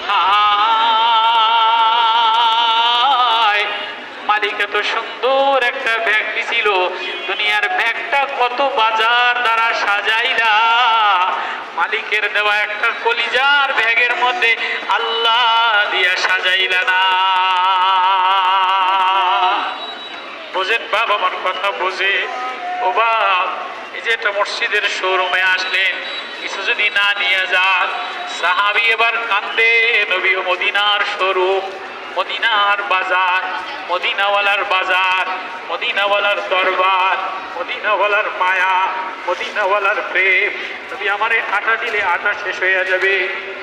হায়, মালিক এত সুন্দর একটা ব্যাগ দিছিল, দুনিয়ার ব্যাগটা কত বাজার দ্বারা সাজাইলা, মালিকের দেওয়া একটা কলিজার ব্যাগের মধ্যে আল্লাহ দিয়া সাজাইলা না। বোঝেন বাপ, আমার কথা বোঝে ও বাপ। এই যে একটা মসজিদের শোরুমে আসলেন, কিছু যদি না নিয়ে যান, সাহাবি এবার কান্দে, নবী ও মদিনার শোরুম, মদিনার বাজার, মদিনাওয়ালার বাজার, মদিনাওয়ালার দরবার, মদিনাওয়ালার মায়া, মদিনাওয়ালার প্রেম। নবী আমারে আটা দিলে আটা শেষ হয়ে যাবে,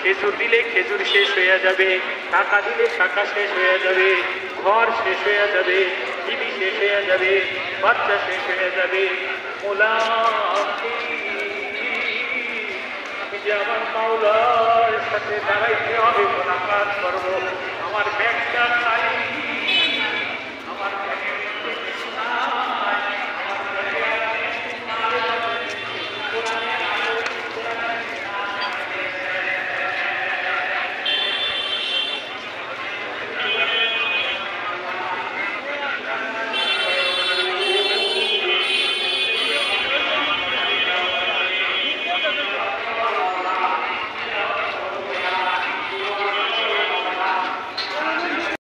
খেজুর দিলে খেজুর শেষ হয়ে যাবে, টাকা দিলে টাকা শেষ হয়ে যাবে, ঘর শেষ হয়ে যাবে, টিভি শেষ হয়ে যাবে, বাচ্চা শেষ হয়ে যাবে। আমি যে আমার মাওলার সাথে দাঁড়াইতে হবে, মোলাকাত করবো, আমার ব্যাগটা